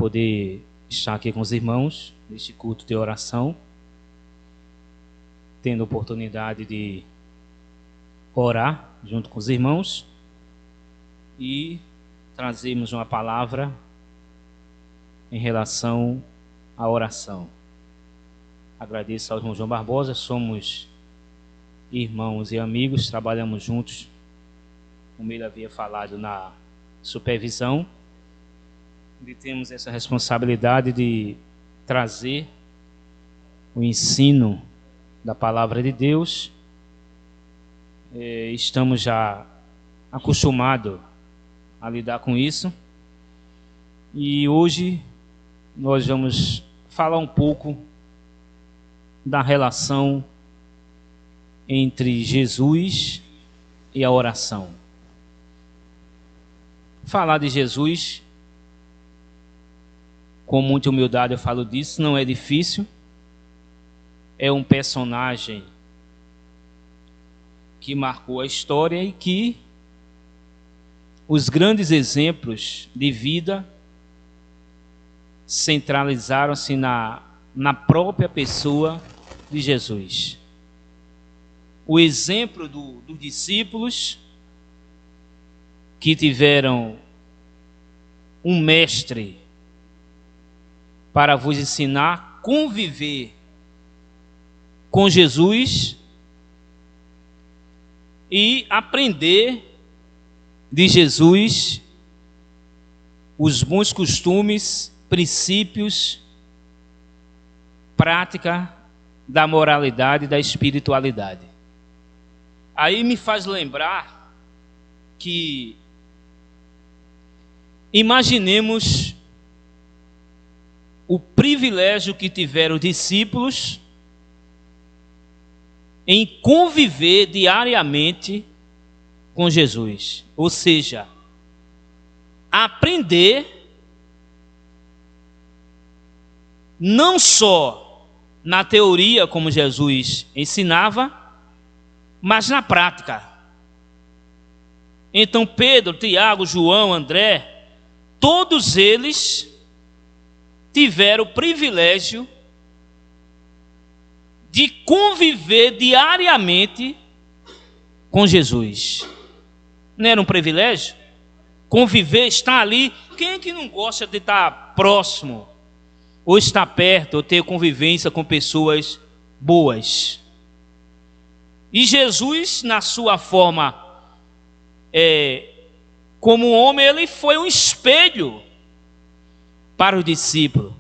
poder estar aqui com os irmãos neste culto de oração, tendo a oportunidade de orar junto com os irmãos e trazermos uma palavra em relação à oração. Agradeço ao irmão João Barbosa, somos irmãos e amigos, trabalhamos juntos, como ele havia falado, na supervisão, e temos essa responsabilidade de trazer o ensino da palavra de Deus. Estamos já acostumados a lidar com isso, e hoje nós vamos falar um pouco da relação entre Jesus e a oração. Falar de Jesus, com muita humildade eu falo disso, não é difícil. É um personagem que marcou a história e que os grandes exemplos de vida centralizaram-se na própria pessoa de Jesus. O exemplo dos discípulos que tiveram um mestre para vos ensinar a conviver com Jesus e aprender de Jesus os bons costumes, princípios, prática da moralidade e da espiritualidade. Aí me faz lembrar que imaginemos o privilégio que tiveram os discípulos em conviver diariamente com Jesus. Ou seja, aprender não só na teoria, como Jesus ensinava, mas na prática. Então Pedro, Tiago, João, André, todos eles tiveram o privilégio de conviver diariamente com Jesus. Não era um privilégio? Conviver, estar ali. Quem é que não gosta de estar próximo, ou estar perto, ou ter convivência com pessoas boas? E Jesus, na sua forma como homem, ele foi um espelho para o discípulo.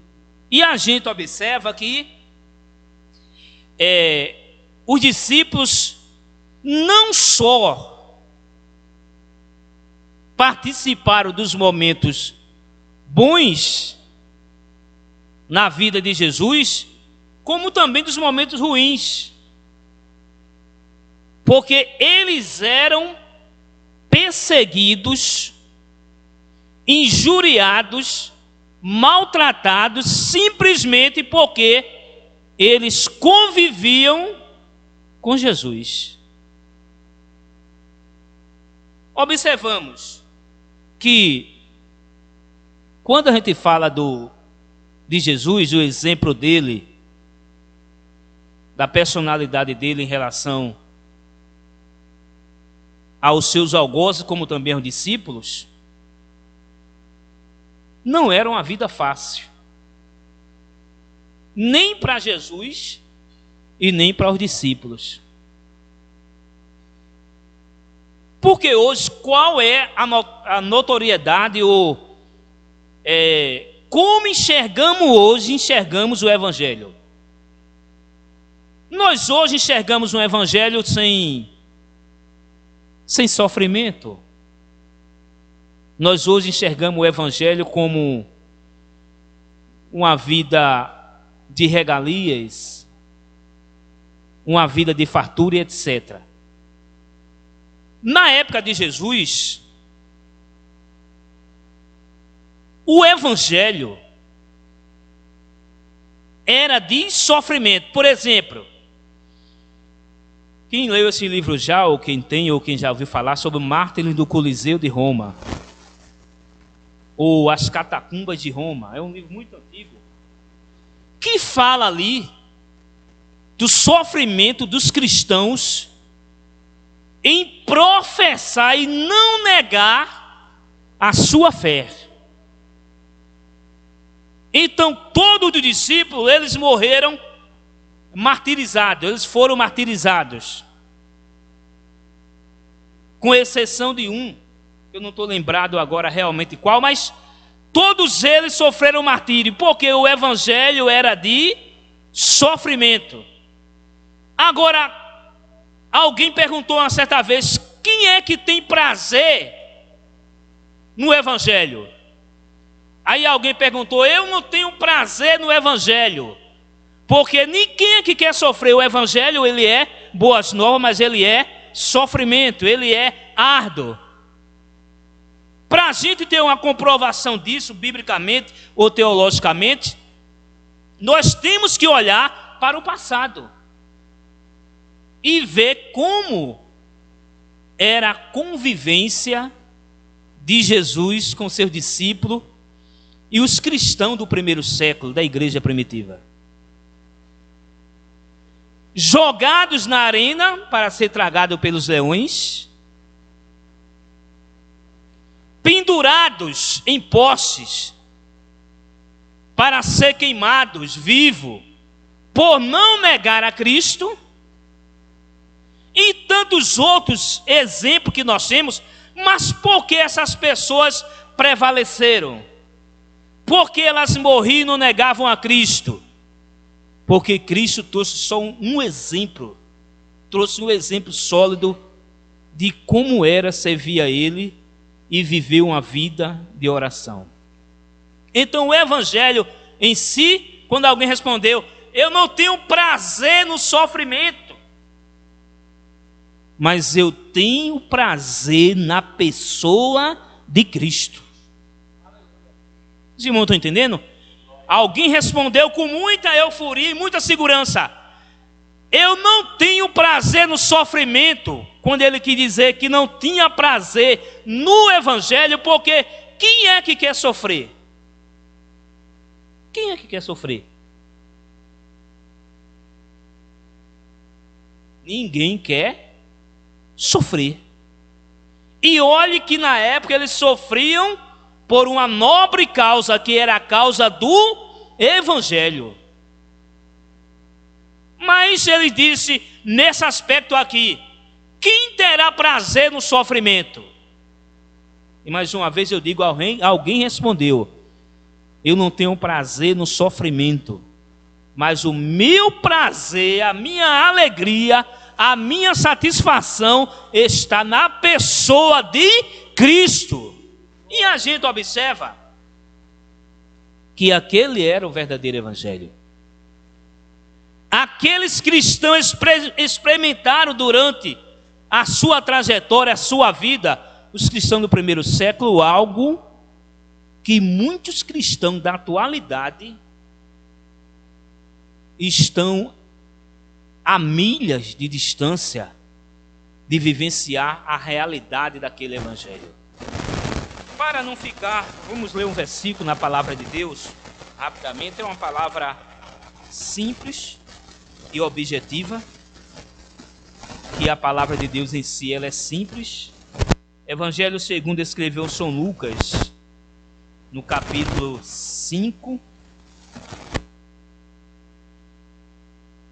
E a gente observa que os discípulos não só participaram dos momentos bons na vida de Jesus, como também dos momentos ruins, porque eles eram perseguidos, injuriados, maltratados, simplesmente porque eles conviviam com Jesus. Observamos que quando a gente fala de Jesus, o exemplo dele, da personalidade dele em relação aos seus algozes, como também aos discípulos, não era uma vida fácil, nem para Jesus e nem para os discípulos. Porque hoje, qual é a notoriedade ou como enxergamos o Evangelho? Nós hoje enxergamos um Evangelho sem sofrimento. Nós hoje enxergamos o Evangelho como uma vida de regalias, uma vida de fartura, etc. Na época de Jesus, o Evangelho era de sofrimento. Por exemplo, quem leu esse livro já, ou quem tem, ou quem já ouviu falar sobre o mártir do Coliseu de Roma, ou As Catacumbas de Roma. É um livro muito antigo, que fala ali do sofrimento dos cristãos em professar e não negar a sua fé. Então, todos os discípulos, eles morreram martirizados, eles foram martirizados. Com exceção de um, eu não estou lembrado agora realmente qual, mas todos eles sofreram martírio, porque o evangelho era de sofrimento. Agora, alguém perguntou uma certa vez, quem é que tem prazer no evangelho? Aí alguém perguntou, eu não tenho prazer no evangelho, porque ninguém que quer sofrer. O evangelho, ele é boas novas, mas ele é sofrimento, ele é árduo. Para a gente ter uma comprovação disso, biblicamente ou teologicamente, nós temos que olhar para o passado e ver como era a convivência de Jesus com seus discípulos e os cristãos do primeiro século, da igreja primitiva. Jogados na arena para ser tragados pelos leões, pendurados em postes para ser queimados vivo por não negar a Cristo, e tantos outros exemplos que nós temos. Mas por que essas pessoas prevaleceram? Porque elas morriam e não negavam a Cristo? Porque Cristo trouxe só um exemplo, trouxe um exemplo sólido de como era servir a Ele e viver uma vida de oração. Então o evangelho em si, quando alguém respondeu, eu não tenho prazer no sofrimento, mas eu tenho prazer na pessoa de Cristo. Os irmãos estão entendendo? Alguém respondeu com muita euforia e muita segurança, eu não tenho prazer no sofrimento, quando ele quis dizer que não tinha prazer no evangelho, porque quem é que quer sofrer? Quem é que quer sofrer? Ninguém quer sofrer. E olhe que na época eles sofriam por uma nobre causa, que era a causa do evangelho. Mas ele disse, nesse aspecto aqui, quem terá prazer no sofrimento? E mais uma vez eu digo, alguém respondeu, eu não tenho prazer no sofrimento, mas o meu prazer, a minha alegria, a minha satisfação está na pessoa de Cristo. E a gente observa que aquele era o verdadeiro evangelho. Aqueles cristãos experimentaram durante a sua trajetória, a sua vida, os cristãos do primeiro século, algo que muitos cristãos da atualidade estão a milhas de distância de vivenciar a realidade daquele evangelho. Para não ficar, vamos ler um versículo na palavra de Deus, rapidamente. É uma palavra simples e objetiva, que a palavra de Deus em si, ela é simples. Evangelho segundo escreveu São Lucas, no capítulo 5.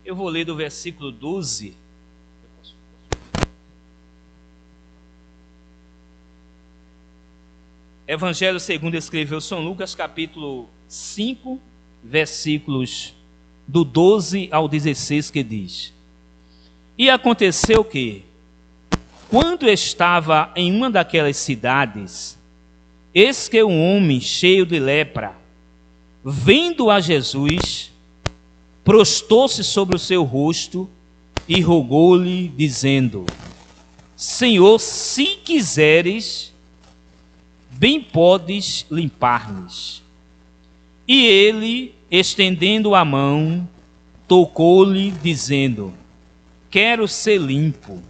Eu vou ler do versículo 12. Evangelho segundo escreveu São Lucas, capítulo 5, versículos do 12 ao 16, que diz: E aconteceu que, quando estava em uma daquelas cidades, eis que um homem cheio de lepra, vendo a Jesus, prostou-se sobre o seu rosto e rogou-lhe, dizendo: Senhor, se quiseres, bem podes limpar-me. E ele, estendendo a mão, tocou-lhe, dizendo: Quero ser limpo.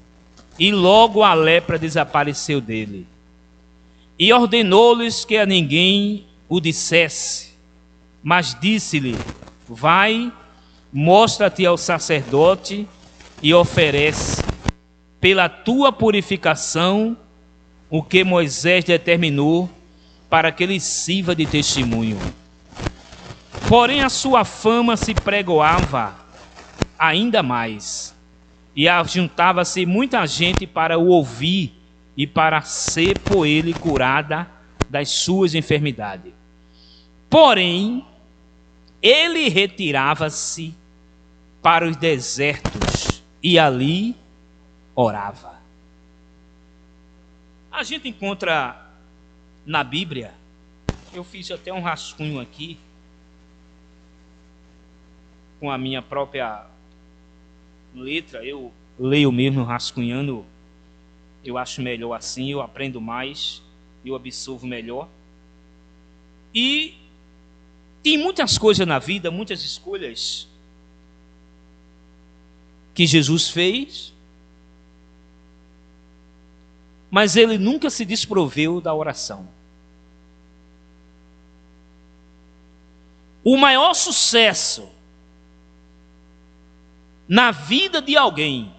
E logo a lepra desapareceu dele. E ordenou-lhes que a ninguém o dissesse, mas disse-lhe: vai, mostra-te ao sacerdote e oferece, pela tua purificação, o que Moisés determinou, para que lhe sirva de testemunho. Porém a sua fama se pregoava ainda mais, e ajuntava-se muita gente para o ouvir e para ser por ele curada das suas enfermidades. Porém, ele retirava-se para os desertos e ali orava. A gente encontra na Bíblia, eu fiz até um rascunho aqui, com a minha própria letra, eu leio mesmo rascunhando, eu acho melhor assim, eu aprendo mais, eu absorvo melhor. E tem muitas coisas na vida, muitas escolhas que Jesus fez, mas ele nunca se desproveu da oração. O maior sucesso na vida de alguém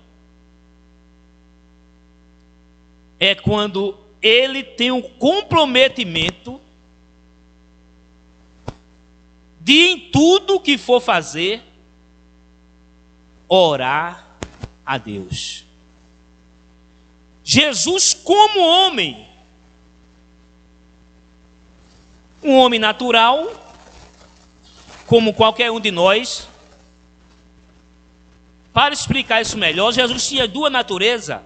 é quando ele tem um comprometimento de, em tudo que for fazer, orar a Deus. Jesus, como homem, um homem natural, como qualquer um de nós. Para explicar isso melhor, Jesus tinha duas naturezas,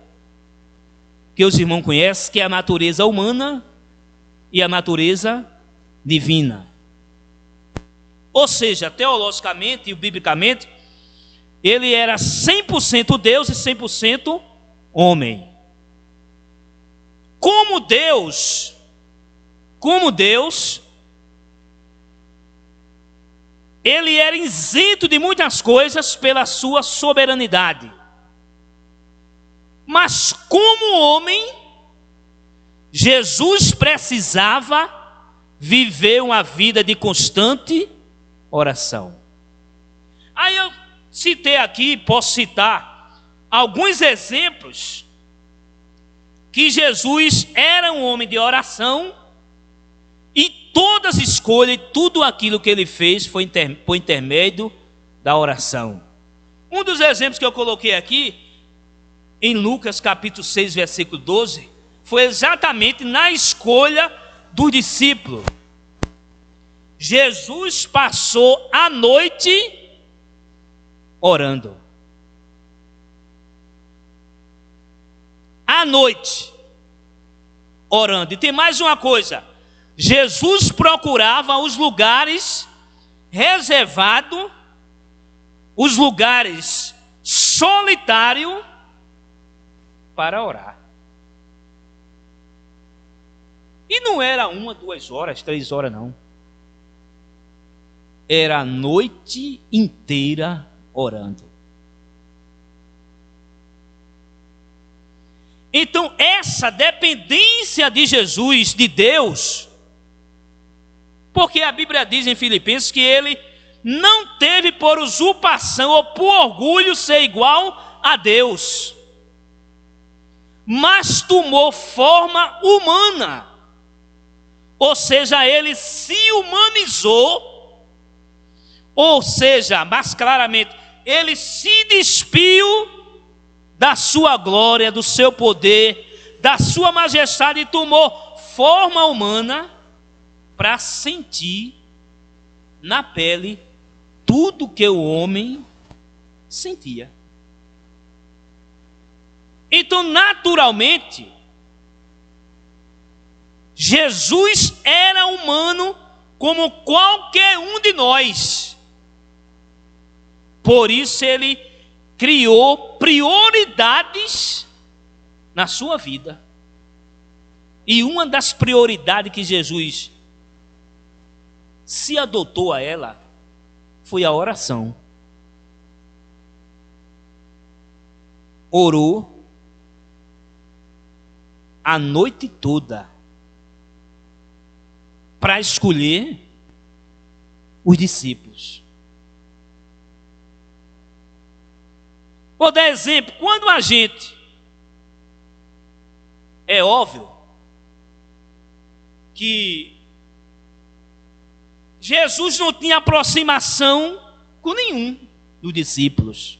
que os irmãos conhecem, que é a natureza humana e a natureza divina. Ou seja, teologicamente e biblicamente, ele era 100% Deus e 100% homem. Como Deus, ele era isento de muitas coisas pela sua soberanidade. Mas como homem, Jesus precisava viver uma vida de constante oração. Aí eu citei aqui, posso citar alguns exemplos que Jesus era um homem de oração e todas as escolhas, tudo aquilo que ele fez foi por intermédio da oração. Um dos exemplos que eu coloquei aqui, em Lucas capítulo 6, versículo 12, foi exatamente na escolha do discípulo. Jesus passou a noite orando. À noite orando. E tem mais uma coisa: Jesus procurava os lugares reservados, os lugares solitários para orar. E não era 1, 2 horas, 3 horas não. Era a noite inteira orando. Então essa dependência de Jesus, de Deus, porque a Bíblia diz em Filipenses que ele não teve por usurpação ou por orgulho ser igual a Deus, mas tomou forma humana, ou seja, ele se humanizou, ou seja, mais claramente, ele se despiu da sua glória, do seu poder, da sua majestade, e tomou forma humana para sentir na pele tudo que o homem sentia. Então, naturalmente, Jesus era humano como qualquer um de nós. Por isso ele criou prioridades na sua vida. E uma das prioridades que Jesus se adotou a ela foi a oração. Orou a noite toda para escolher os discípulos. Vou dar exemplo. Quando a gente, é óbvio que Jesus não tinha aproximação com nenhum dos discípulos.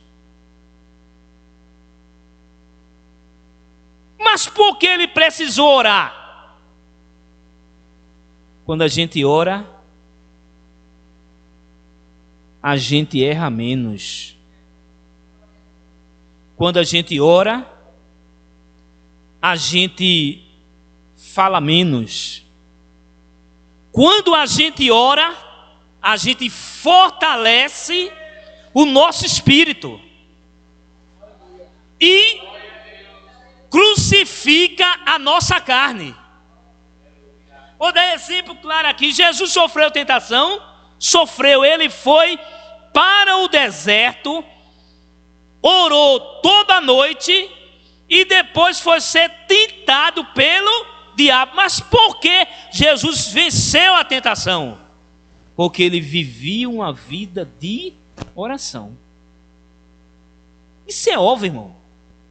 Mas por que ele precisou orar? Quando a gente ora, a gente erra menos. Quando a gente ora, a gente fala menos. Quando a gente ora, a gente fortalece o nosso espírito e crucifica a nossa carne. Vou dar exemplo claro aqui. Jesus sofreu tentação, ele foi para o deserto, orou toda noite e depois foi ser tentado pelo diabo. Mas por que Jesus venceu a tentação? Porque ele vivia uma vida de oração. Isso é óbvio, irmão.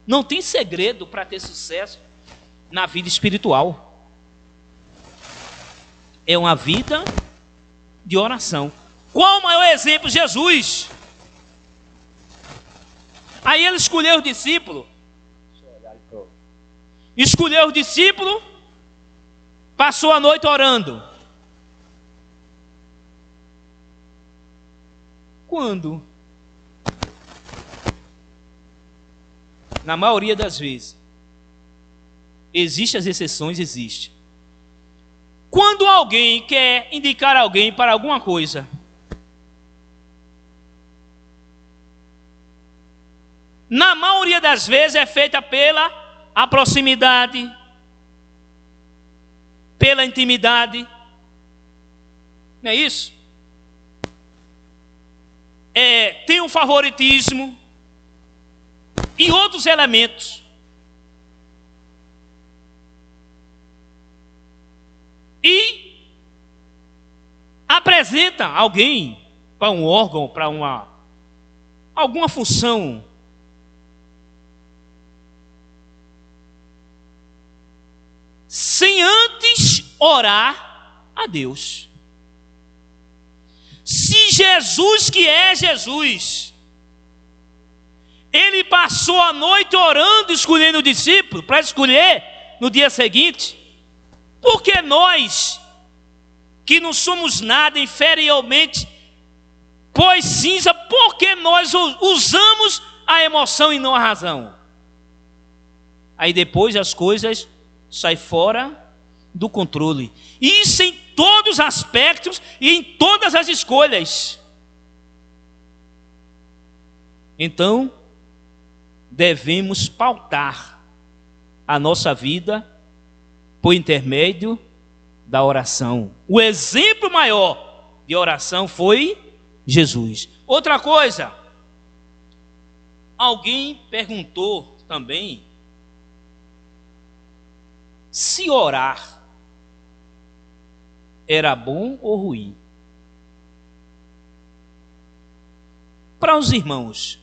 Não tem segredo para ter sucesso na vida espiritual. É uma vida de oração. Qual o maior exemplo? Jesus. Aí ele escolheu os discípulos. Escolheu os discípulos. Passou a noite orando. Quando? Na maioria das vezes. Existem as exceções, existe. Quando alguém quer indicar alguém para alguma coisa, na maioria das vezes é feita pela proximidade, pela intimidade. Não é isso? Tem um favoritismo e outros elementos. E apresenta alguém para um órgão, para alguma função. Sem antes orar a Deus. Se Jesus, que é Jesus, ele passou a noite orando, escolhendo o discípulo para escolher no dia seguinte, por que nós, que não somos nada inferiormente, pois cinza, por que nós usamos a emoção e não a razão? Aí depois as coisas saem fora do controle. Isso em todos os aspectos e em todas as escolhas. Então, devemos pautar a nossa vida por intermédio da oração. O exemplo maior de oração foi Jesus. Outra coisa, alguém perguntou também se orar era bom ou ruim. Para os irmãos,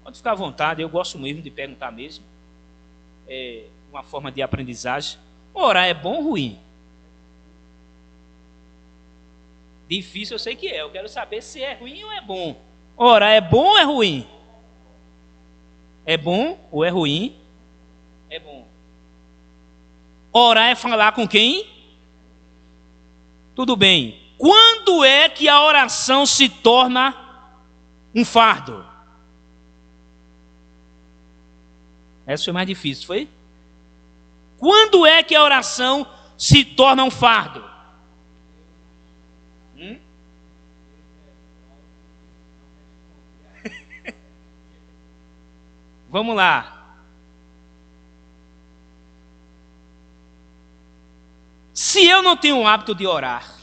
pode ficar à vontade, eu gosto mesmo de perguntar mesmo. É uma forma de aprendizagem. Orar é bom ou ruim? Difícil eu sei que é. Eu quero saber se é ruim ou é bom. Orar é bom ou é ruim? É bom ou é ruim? É bom. Orar é falar com quem? Tudo bem. Quando é que a oração se torna um fardo? Essa foi mais difícil, foi? Quando é que a oração se torna um fardo? Vamos lá. Se eu não tenho o hábito de orar,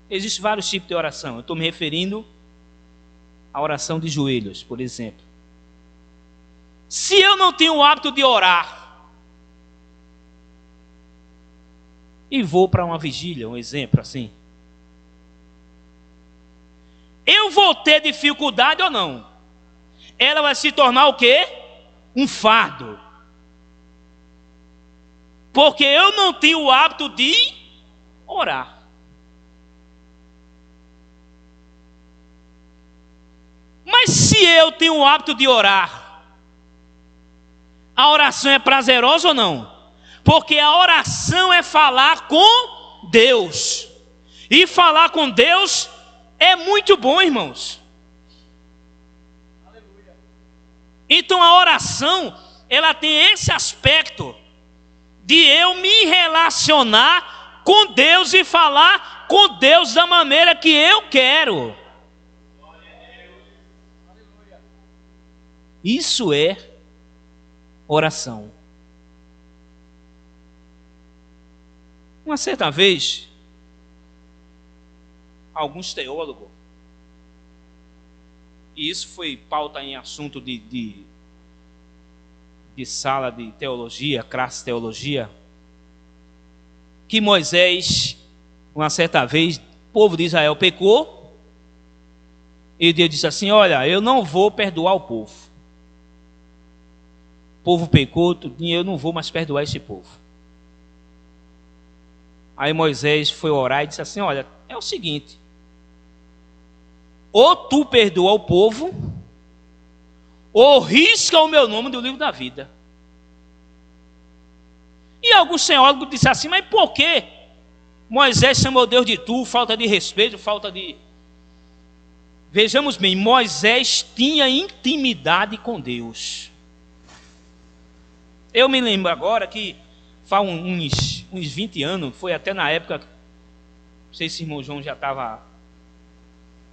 existem vários tipos de oração. Eu estou me referindo à oração de joelhos, por exemplo. Se eu não tenho o hábito de orar, e vou para uma vigília, um exemplo assim. Eu vou ter dificuldade ou não? Ela vai se tornar o quê? Um fardo. Porque eu não tenho o hábito de orar. Mas se eu tenho o hábito de orar, a oração é prazerosa ou não? Porque a oração é falar com Deus. E falar com Deus é muito bom, irmãos. Então a oração, ela tem esse aspecto de eu me relacionar com Deus e falar com Deus da maneira que eu quero. Isso é oração. Uma certa vez, alguns teólogos, e isso foi pauta em assunto de sala de teologia, classe teologia, que Moisés, uma certa vez, o povo de Israel pecou, e Deus disse assim: olha, eu não vou perdoar o povo. O povo pecou, eu não vou mais perdoar esse povo. Aí Moisés foi orar e disse assim: olha, é o seguinte, ou tu perdoa o povo, ou risca o meu nome do livro da vida. E alguns teólogos disseram assim: mas por que Moisés chamou Deus de tu? Falta de respeito, falta de... Vejamos bem, Moisés tinha intimidade com Deus. Eu me lembro agora que faz uns 20 anos, foi até na época, não sei se o irmão João já estava,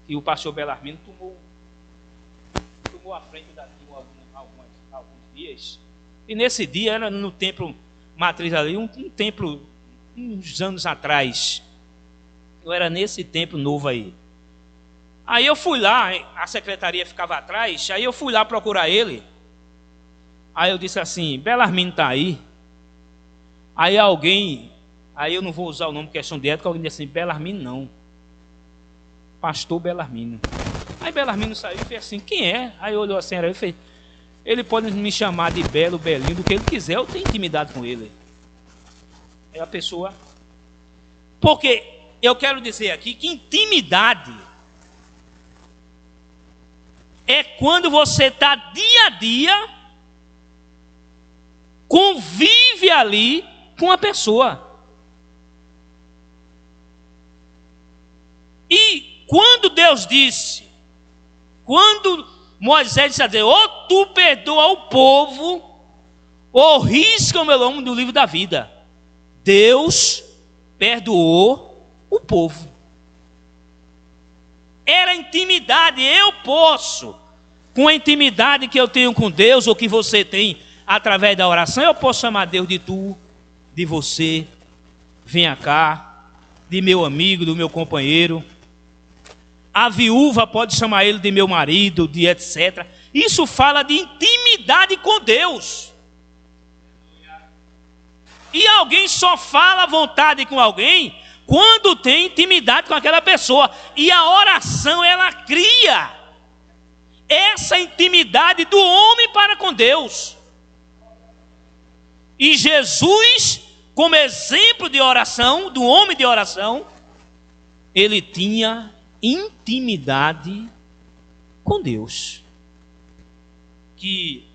e o pastor Belarmino tomou a frente daqui alguns dias. E nesse dia era no templo matriz ali, um templo, uns anos atrás. Eu era nesse templo novo aí. Aí eu fui lá, a secretaria ficava atrás, aí eu fui lá procurar ele. Aí eu disse assim: Belarmino está aí? Aí eu não vou usar o nome questão de ética, alguém disse assim: Belarmino não, pastor Belarmino. Aí Belarmino saiu e fez assim: quem é? Aí olhou assim, era ele, fez: ele pode me chamar de Belo, Belinho, do que ele quiser, eu tenho intimidade com ele. É a pessoa. Porque eu quero dizer aqui que intimidade é quando você está dia a dia, convive ali com a pessoa. E quando Deus disse, quando Moisés disse a Deus: ou tu perdoa o povo, ou risca o meu nome do livro da vida. Deus perdoou o povo. Era intimidade. Eu posso, com a intimidade que eu tenho com Deus, ou que você tem através da oração, eu posso chamar Deus de tu, de você, venha cá, de meu amigo, do meu companheiro. A viúva pode chamar ele de meu marido, de etc. Isso fala de intimidade com Deus. E alguém só fala à vontade com alguém quando tem intimidade com aquela pessoa. E a oração, ela cria essa intimidade do homem para com Deus. E Jesus, como exemplo de oração, do homem de oração, ele tinha intimidade com Deus. Que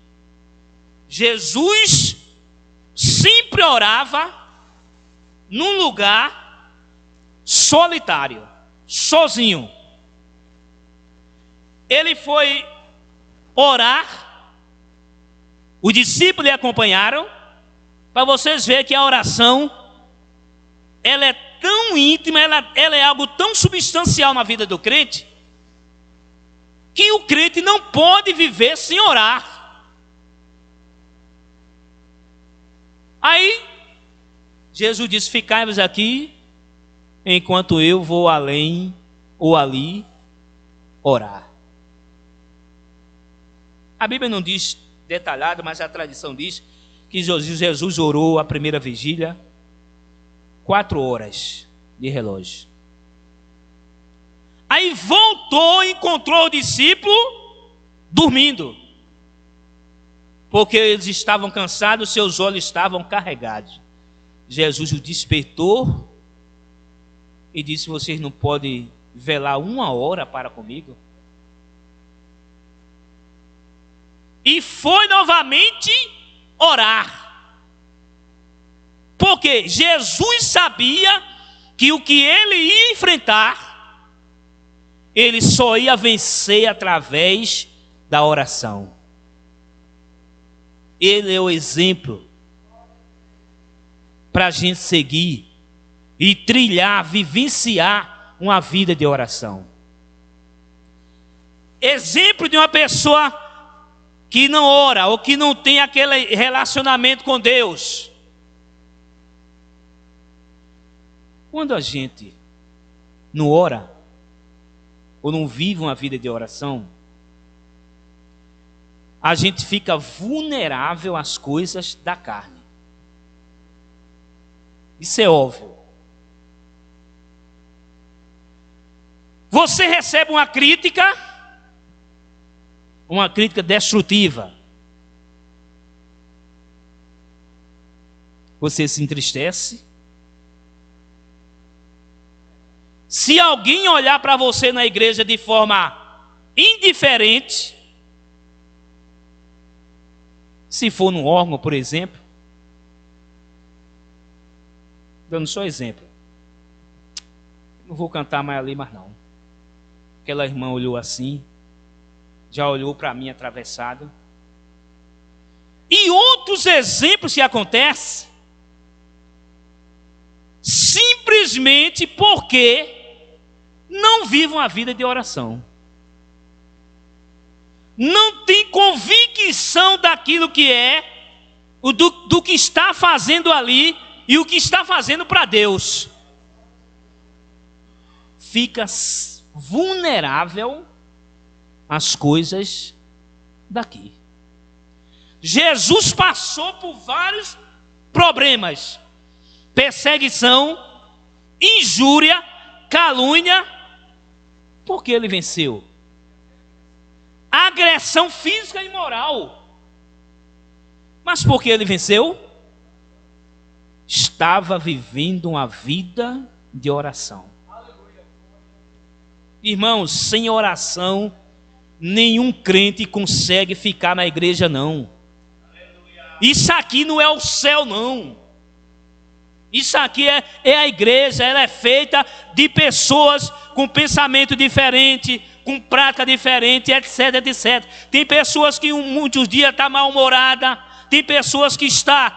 Jesus sempre orava num lugar solitário, sozinho. Ele foi orar, os discípulos lhe acompanharam, para vocês verem que a oração, ela é tão íntima, ela é algo tão substancial na vida do crente, que o crente não pode viver sem orar. Aí, Jesus disse: ficai-vos aqui, enquanto eu vou além, ou ali, orar. A Bíblia não diz detalhado, mas a tradição diz que Jesus orou a primeira vigília 4 horas de relógio. Aí voltou e encontrou o discípulo dormindo. Porque eles estavam cansados, seus olhos estavam carregados. Jesus o despertou e disse: vocês não podem velar 1 hora para comigo? E foi novamente orar. Porque Jesus sabia que o que ele ia enfrentar, ele só ia vencer através da oração. Ele é o exemplo para a gente seguir e trilhar, vivenciar uma vida de oração. Exemplo de uma pessoa que não ora ou que não tem aquele relacionamento com Deus. Quando a gente não ora ou não vive uma vida de oração, a gente fica vulnerável às coisas da carne. Isso é óbvio. Você recebe uma crítica destrutiva. Você se entristece. Se alguém olhar para você na igreja de forma indiferente, se for num órgão, por exemplo, dando só exemplo, não vou cantar mais ali, mas não. Aquela irmã olhou assim, já olhou para mim atravessado. E outros exemplos que acontecem, simplesmente porque não vivem uma vida de oração. Não tem convicção daquilo que é, do que está fazendo ali e o que está fazendo para Deus. Fica vulnerável às coisas daqui. Jesus passou por vários problemas: perseguição, injúria, calúnia. Por que ele venceu? Agressão física e moral. Mas por que ele venceu? Estava vivendo uma vida de oração. Irmãos, sem oração, nenhum crente consegue ficar na igreja, não. Isso aqui não é o céu, não. Isso aqui é a igreja. Ela é feita de pessoas com pensamento diferente, com prática diferente, etc, etc. Tem pessoas que muitos dias estão mal-humoradas, tem pessoas que estão,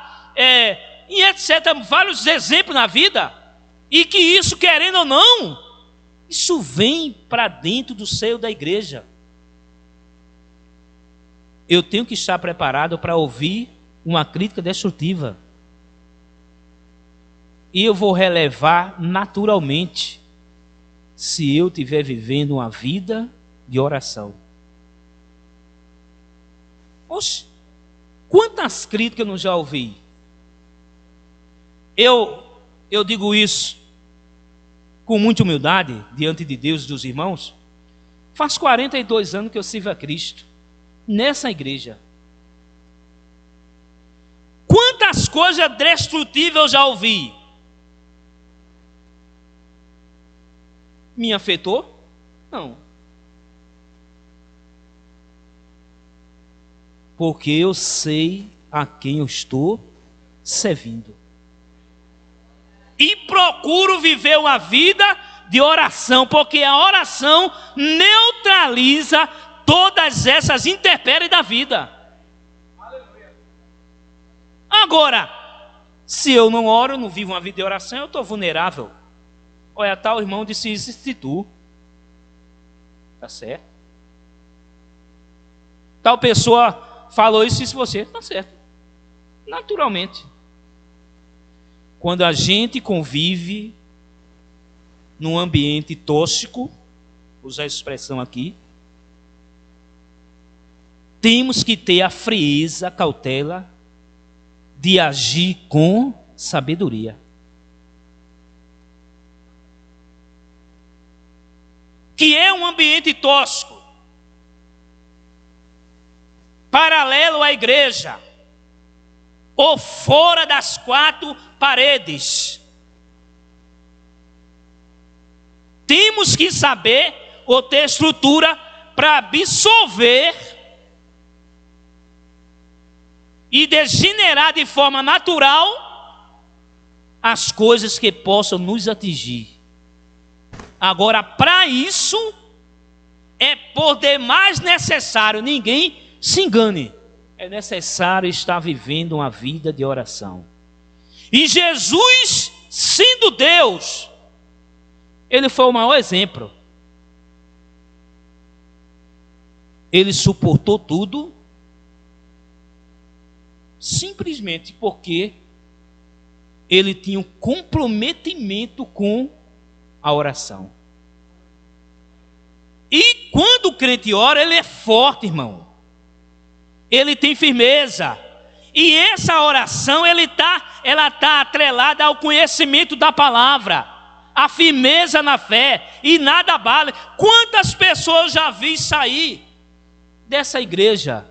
e etc, vários exemplos na vida, e que isso, querendo ou não, isso vem para dentro do seio da igreja. Eu tenho que estar preparado para ouvir uma crítica destrutiva. E eu vou relevar naturalmente, se eu estiver vivendo uma vida de oração. Oxe, quantas críticas eu não já ouvi? Eu digo isso com muita humildade diante de Deus e dos irmãos. Faz 42 anos que eu sirvo a Cristo nessa igreja. Quantas coisas destrutivas eu já ouvi? Me afetou? Não. Porque eu sei a quem eu estou servindo. E procuro viver uma vida de oração, porque a oração neutraliza todas essas intempéries da vida. Agora, se eu não oro, não vivo uma vida de oração, eu estou vulnerável. Olha, tal irmão disse isso de tu. Tá certo. Tal pessoa falou isso de você. Tá certo. Naturalmente. Quando a gente convive num ambiente tóxico, vou usar a expressão aqui, temos que ter a frieza, a cautela de agir com sabedoria. que é um ambiente tosco, paralelo à igreja, ou fora das quatro paredes. Temos que saber ou ter estrutura para absorver e degenerar de forma natural as coisas que possam nos atingir. Agora, para isso, é por demais necessário, ninguém se engane, é necessário estar vivendo uma vida de oração. E Jesus, sendo Deus, ele foi o maior exemplo. Ele suportou tudo, simplesmente porque ele tinha um comprometimento com a oração. E quando o crente ora, ele é forte, irmão. Ele tem firmeza. E essa oração, ela tá atrelada ao conhecimento da palavra, a firmeza na fé, e nada abala. Quantas pessoas já vi sair dessa igreja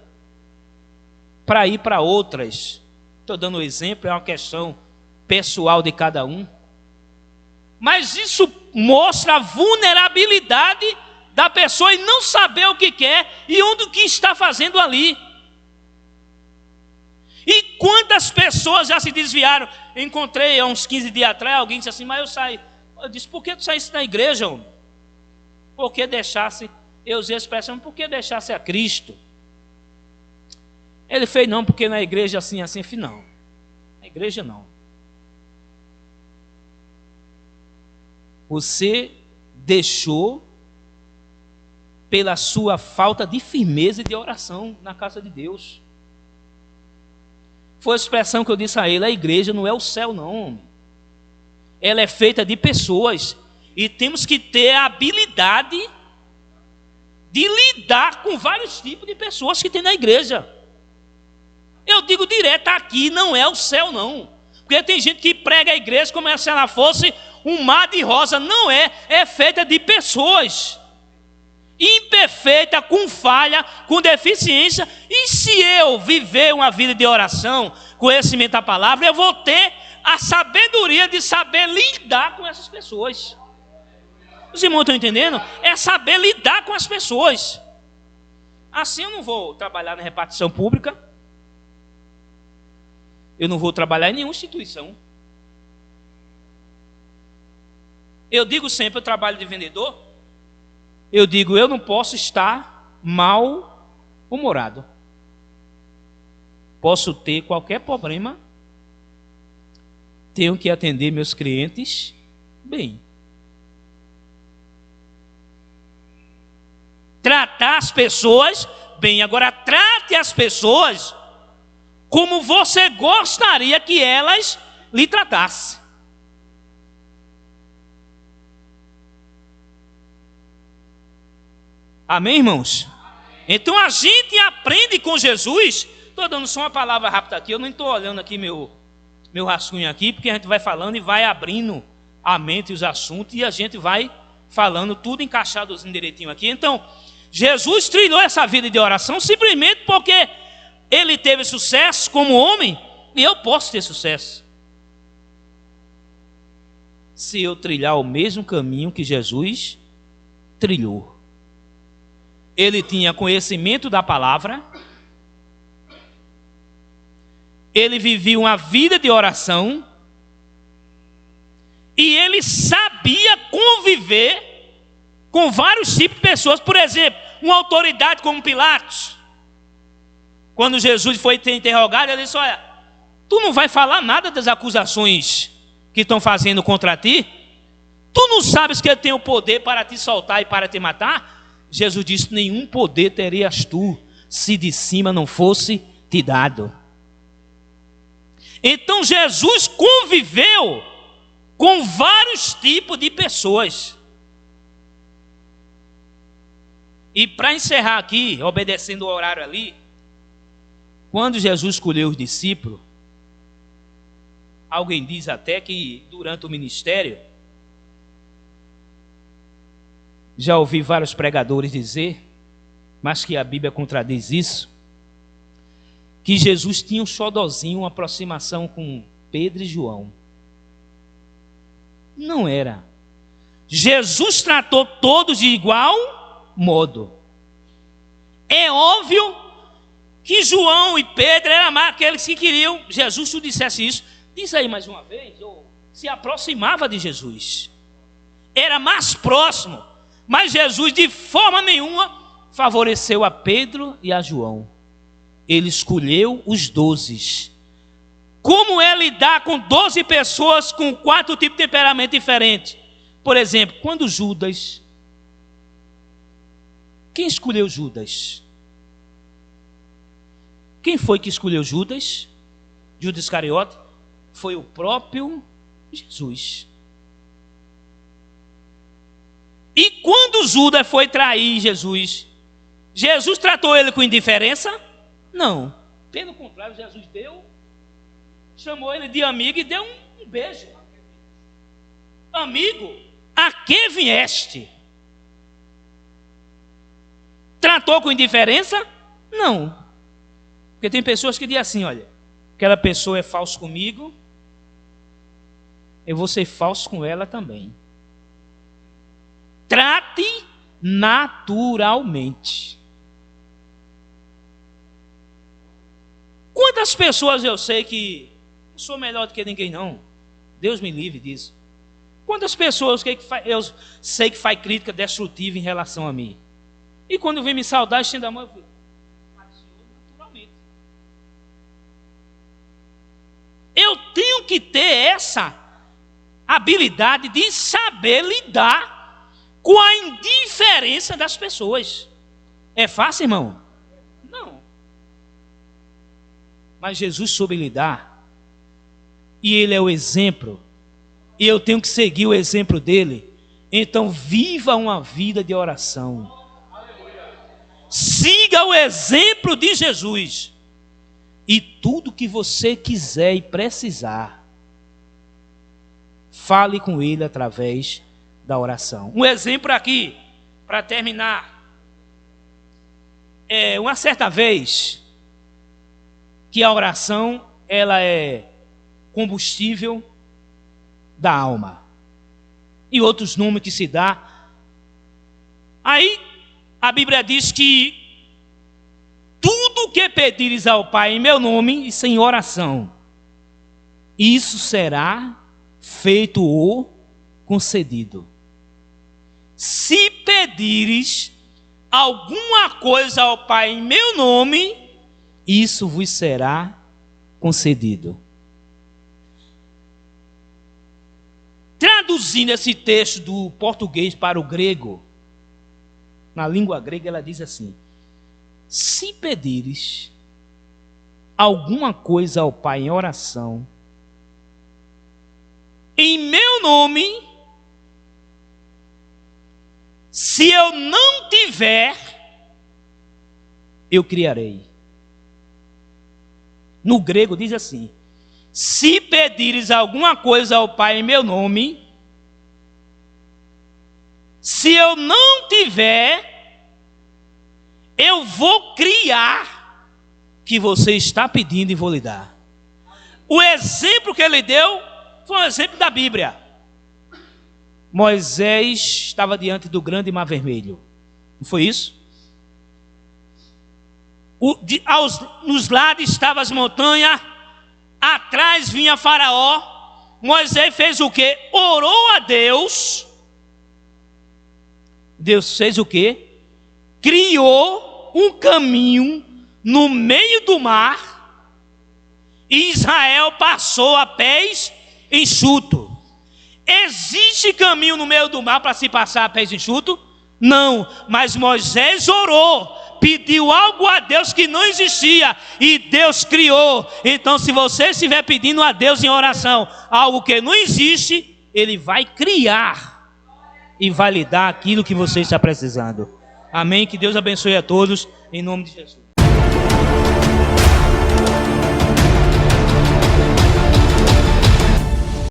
para ir para outras? Estou dando um exemplo, é uma questão pessoal de cada um. Mas isso mostra a vulnerabilidade da pessoa e não saber o que quer e onde o que está fazendo ali. E quantas pessoas já se desviaram? Eu encontrei há uns 15 dias atrás, alguém disse assim, mas eu saí. Eu disse, por que tu saísse da igreja, homem? Por que deixasse, eu usei a expressão, por que deixasse a Cristo? Ele fez, não, porque na igreja assim, eu fiz, não. Na igreja não. Você deixou pela sua falta de firmeza e de oração na casa de Deus. Foi a expressão que eu disse a ele, a igreja não é o céu não, homem. Ela é feita de pessoas, e temos que ter a habilidade de lidar com vários tipos de pessoas que tem na igreja. Eu digo direto, aqui não é o céu não, porque tem gente que prega a igreja como se ela fosse um mar de rosa. Não é, é feita de pessoas imperfeita, com falha, com deficiência. E se eu viver uma vida de oração, conhecimento da palavra, eu vou ter a sabedoria de saber lidar com essas pessoas. Os irmãos estão entendendo? É saber lidar com as pessoas. Assim eu não vou trabalhar na repartição pública, eu não vou trabalhar em nenhuma instituição. Eu digo sempre, eu trabalho de vendedor, eu digo, eu não posso estar mal-humorado. Posso ter qualquer problema, tenho que atender meus clientes bem. Tratar as pessoas bem. Agora, trate as pessoas como você gostaria que elas lhe tratassem. Amém, irmãos? Então a gente aprende com Jesus. Estou dando só uma palavra rápida aqui. Eu não estou olhando aqui meu rascunho aqui, porque a gente vai falando e vai abrindo a mente e os assuntos, e a gente vai falando tudo encaixadozinho direitinho aqui. Então, Jesus trilhou essa vida de oração simplesmente porque ele teve sucesso como homem, e eu posso ter sucesso se eu trilhar o mesmo caminho que Jesus trilhou. Ele tinha conhecimento da palavra, ele vivia uma vida de oração, e ele sabia conviver com vários tipos de pessoas. Por exemplo, uma autoridade como Pilatos. Quando Jesus foi interrogado, ele disse, olha, tu não vai falar nada das acusações que estão fazendo contra ti? Tu não sabes que ele tem o poder para te soltar e para te matar? Jesus disse, nenhum poder terias tu, se de cima não fosse te dado. Então Jesus conviveu com vários tipos de pessoas. E para encerrar aqui, obedecendo o horário ali, quando Jesus escolheu os discípulos, alguém diz até que durante o ministério, Já ouvi vários pregadores dizer, mas que a Bíblia contradiz isso, que Jesus tinha um xodozinho, uma aproximação com Pedro e João. Não era. Jesus tratou todos de igual modo. É óbvio que João e Pedro eram aqueles que queriam. Jesus, se tu dissesse isso, diz aí mais uma vez, ou se aproximava de Jesus. Era mais próximo. Mas Jesus, de forma nenhuma, favoreceu a Pedro e a João. Ele escolheu os 12. Como é lidar com 12 pessoas com 4 tipos de temperamento diferentes? Por exemplo, quando Judas... Quem escolheu Judas? Quem foi que escolheu Judas? Judas Iscariote? Foi o próprio Jesus. E quando Judas foi trair Jesus, Jesus tratou ele com indiferença? Não. Pelo contrário, Jesus chamou ele de amigo e deu um beijo. Amigo, a que vieste? Tratou com indiferença? Não. Porque tem pessoas que dizem assim, olha, aquela pessoa é falso comigo, eu vou ser falso com ela também. Trate naturalmente. Quantas pessoas eu sei que não sou melhor do que ninguém não, Deus me livre disso. Quantas pessoas eu sei que faz crítica destrutiva em relação a mim, e quando vem me saudar, estendo a mão, eu falo, naturalmente. Eu tenho que ter essa habilidade de saber lidar com a indiferença das pessoas. É fácil, irmão? Não. Mas Jesus soube lidar. E Ele é o exemplo. E eu tenho que seguir o exemplo dele. Então viva uma vida de oração. Siga o exemplo de Jesus. E tudo que você quiser e precisar, fale com Ele através da oração. Um exemplo aqui, para terminar. Uma certa vez, que a oração, ela é combustível da alma. E outros nomes que se dá. Aí, a Bíblia diz que tudo que pedires ao Pai em meu nome, e sem oração, isso será feito ou concedido. Se pedires alguma coisa ao Pai em meu nome, isso vos será concedido. Traduzindo esse texto do português para o grego, na língua grega ela diz assim: se pedires alguma coisa ao Pai em oração, em meu nome, se eu não tiver, eu criarei. No grego diz assim: se pedires alguma coisa ao Pai em meu nome, se eu não tiver, eu vou criar que você está pedindo e vou lhe dar. O exemplo que ele deu foi um exemplo da Bíblia. Moisés estava diante do grande mar vermelho. Não foi isso? Nos lados estavam as montanhas, atrás vinha Faraó. Moisés fez o quê? Orou a Deus. Deus fez o quê? Criou um caminho no meio do mar, e Israel passou a pés enxutos. Existe caminho no meio do mar para se passar a pés enxutos? Não, mas Moisés orou, pediu algo a Deus que não existia, e Deus criou. Então, se você estiver pedindo a Deus em oração algo que não existe, Ele vai criar e vai lhe dar aquilo que você está precisando. Amém? Que Deus abençoe a todos, em nome de Jesus.